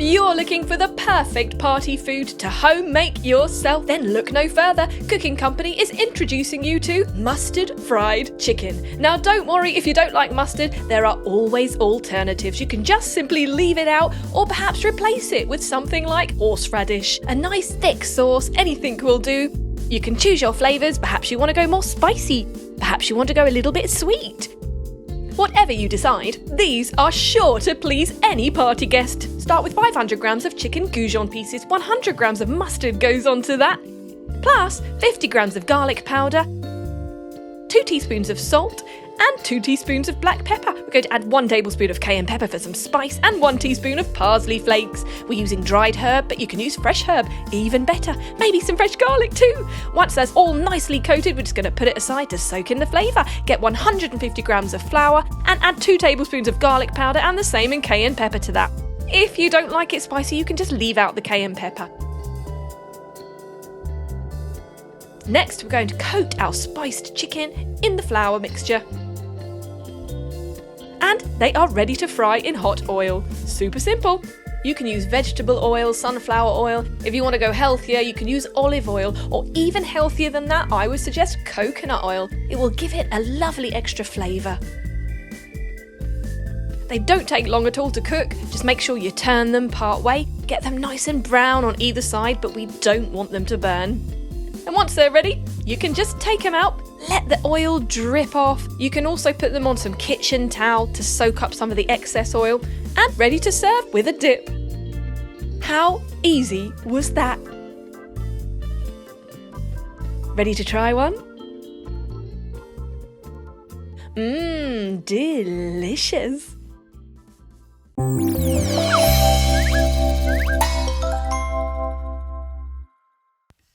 you're looking for the perfect party food to home make yourself, then look no further. Cooking Company is introducing you to mustard fried chicken. Now don't worry if you don't like mustard, there are always alternatives. You can just simply leave it out or perhaps replace it with something like horseradish. A nice thick sauce, anything will do. You can choose your flavours, perhaps you want to go more spicy, perhaps you want to go a little bit sweet. Whatever you decide, these are sure to please any party guest. Start with 500 grams of chicken goujon pieces, 100 grams of mustard goes onto that, plus 50 grams of garlic powder, 2 teaspoons of salt, and 2 teaspoons of black pepper. We're going to add 1 tablespoon of cayenne pepper for some spice and 1 teaspoon of parsley flakes. We're using dried herb, but you can use fresh herb, even better. Maybe some fresh garlic too. Once that's all nicely coated, we're just going to put it aside to soak in the flavour. Get 150 grams of flour and add 2 tablespoons of garlic powder and the same in cayenne pepper to that. If you don't like it spicy, you can just leave out the cayenne pepper. Next, we're going to coat our spiced chicken in the flour mixture. And they are ready to fry in hot oil. Super simple. You can use vegetable oil, sunflower oil. If you want to go healthier, you can use olive oil, or even healthier than that, I would suggest coconut oil. It will give it a lovely extra flavour. They don't take long at all to cook. Just make sure you turn them part way. Get them nice and brown on either side, but we don't want them to burn. And once they're ready, you can just take them out, let the oil drip off. You can also put them on some kitchen towel to soak up some of the excess oil, and ready to serve with a dip. How easy was that? Ready to try one? Delicious.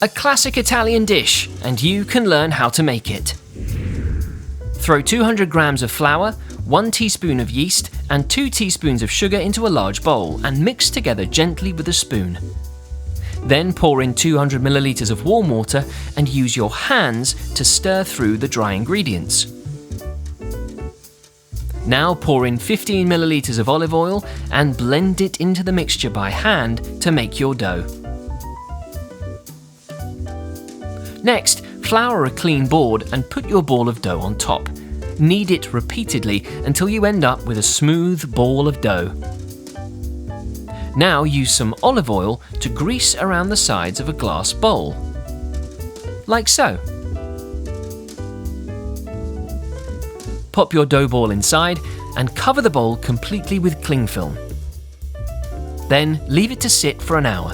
A classic Italian dish, and you can learn how to make it. Throw 200 grams of flour, 1 teaspoon of yeast, and 2 teaspoons of sugar into a large bowl and mix together gently with a spoon. Then pour in 200 milliliters of warm water and use your hands to stir through the dry ingredients. Now pour in 15 milliliters of olive oil and blend it into the mixture by hand to make your dough. Next, flour a clean board and put your ball of dough on top. Knead it repeatedly until you end up with a smooth ball of dough. Now use some olive oil to grease around the sides of a glass bowl. Like so. Pop your dough ball inside and cover the bowl completely with cling film. Then leave it to sit for an hour.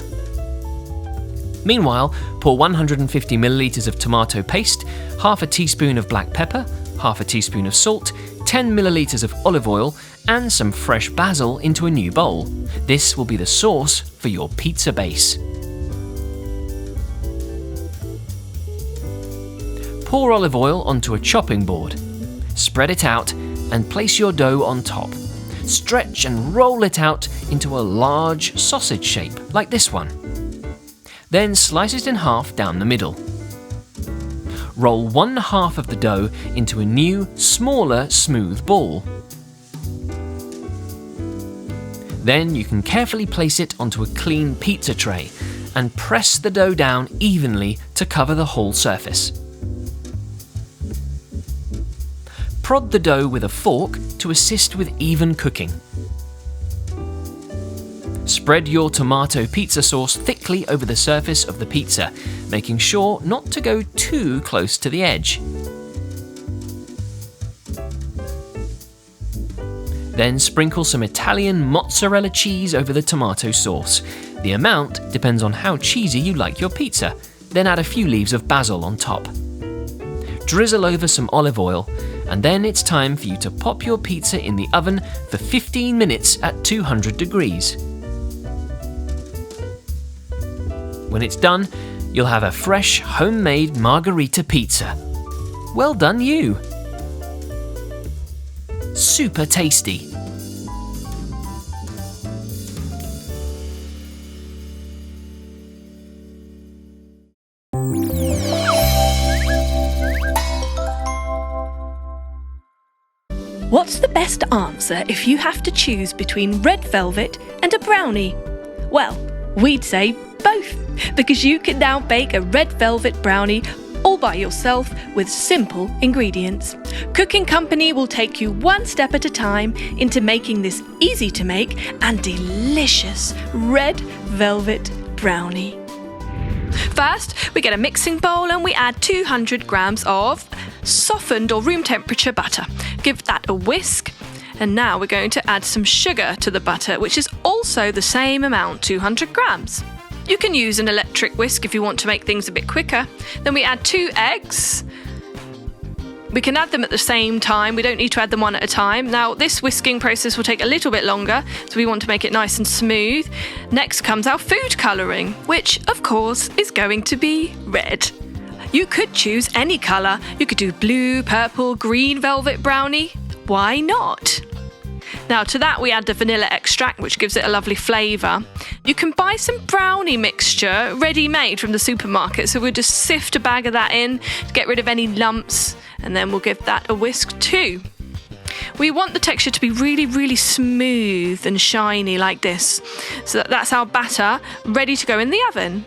Meanwhile, pour 150 milliliters of tomato paste, half a teaspoon of black pepper, half a teaspoon of salt, 10 milliliters of olive oil, and some fresh basil into a new bowl. This will be the sauce for your pizza base. Pour olive oil onto a chopping board. Spread it out and place your dough on top. Stretch and roll it out into a large sausage shape, like this one. Then slice it in half down the middle. Roll 1/2 of the dough into a new, smaller, smooth ball. Then you can carefully place it onto a clean pizza tray and press the dough down evenly to cover the whole surface. Prod the dough with a fork to assist with even cooking. Spread your tomato pizza sauce thickly over the surface of the pizza, making sure not to go too close to the edge. Then sprinkle some Italian mozzarella cheese over the tomato sauce. The amount depends on how cheesy you like your pizza. Then add a few leaves of basil on top. Drizzle over some olive oil, and then it's time for you to pop your pizza in the oven for 15 minutes at 200 degrees. When it's done, you'll have a fresh, homemade Margarita Pizza. Well done you! Super tasty! What's the best answer if you have to choose between red velvet and a brownie? Well, we'd say both, because you can now bake a red velvet brownie all by yourself with simple ingredients. Cooking Company will take you one step at a time into making this easy to make and delicious red velvet brownie. First, we get a mixing bowl and we add 200 grams of softened or room temperature butter. Give that a whisk. And now we're going to add some sugar to the butter, which is also the same amount, 200 grams. You can use an electric whisk if you want to make things a bit quicker. Then we add 2 eggs. We can add them at the same time. We don't need to add them one at a time. Now, this whisking process will take a little bit longer, so we want to make it nice and smooth. Next comes our food colouring, which, of course, is going to be red. You could choose any colour. You could do blue, purple, green velvet brownie. Why not? Now to that we add the vanilla extract, which gives it a lovely flavour. You can buy some brownie mixture ready-made from the supermarket, so we'll just sift a bag of that in to get rid of any lumps, and then we'll give that a whisk too. We want the texture to be really, really smooth and shiny like this, so that's our batter ready to go in the oven.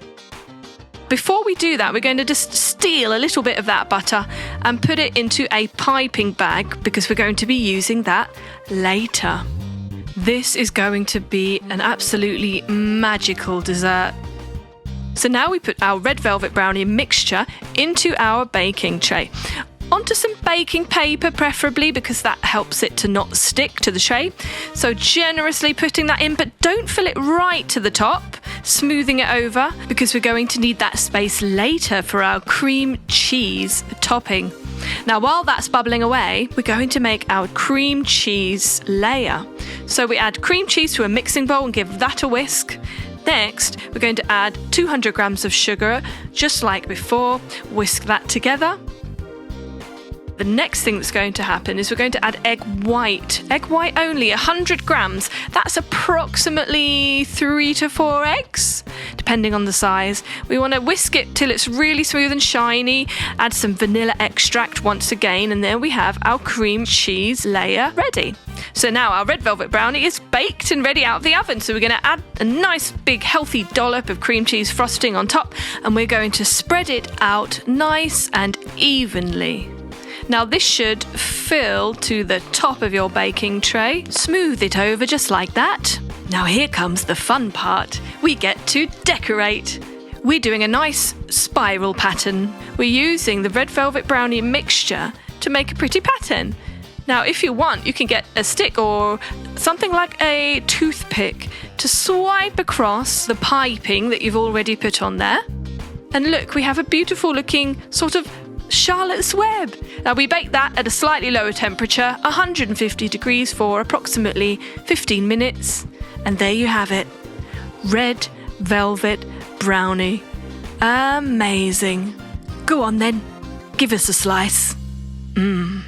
Before we do that, we're going to just steal a little bit of that butter and put it into a piping bag, because we're going to be using that later. This is going to be an absolutely magical dessert. So now we put our red velvet brownie mixture into our baking tray. Onto some baking paper preferably, because that helps it to not stick to the tray. So generously putting that in, but don't fill it right to the top, smoothing it over, because we're going to need that space later for our cream cheese topping. Now while that's bubbling away, we're going to make our cream cheese layer. So we add cream cheese to a mixing bowl and give that a whisk. Next, we're going to add 200 grams of sugar, just like before, whisk that together. The next thing that's going to happen is we're going to add egg white only, 100 grams. That's approximately 3 to 4 eggs, depending on the size. We want to whisk it till it's really smooth and shiny, add some vanilla extract once again, and there we have our cream cheese layer ready. So now our red velvet brownie is baked and ready out of the oven. So we're going to add a nice big healthy dollop of cream cheese frosting on top, and we're going to spread it out nice and evenly. Now this should fill to the top of your baking tray. Smooth it over just like that. Now here comes the fun part. We get to decorate. We're doing a nice spiral pattern. We're using the red velvet brownie mixture to make a pretty pattern. Now if you want, you can get a stick or something like a toothpick to swipe across the piping that you've already put on there. And look, we have a beautiful looking sort of Charlotte's Web. Now we bake that at a slightly lower temperature, 150 degrees for approximately 15 minutes. And there you have it. Red velvet brownie. Amazing. Go on then, give us a slice. Mmm.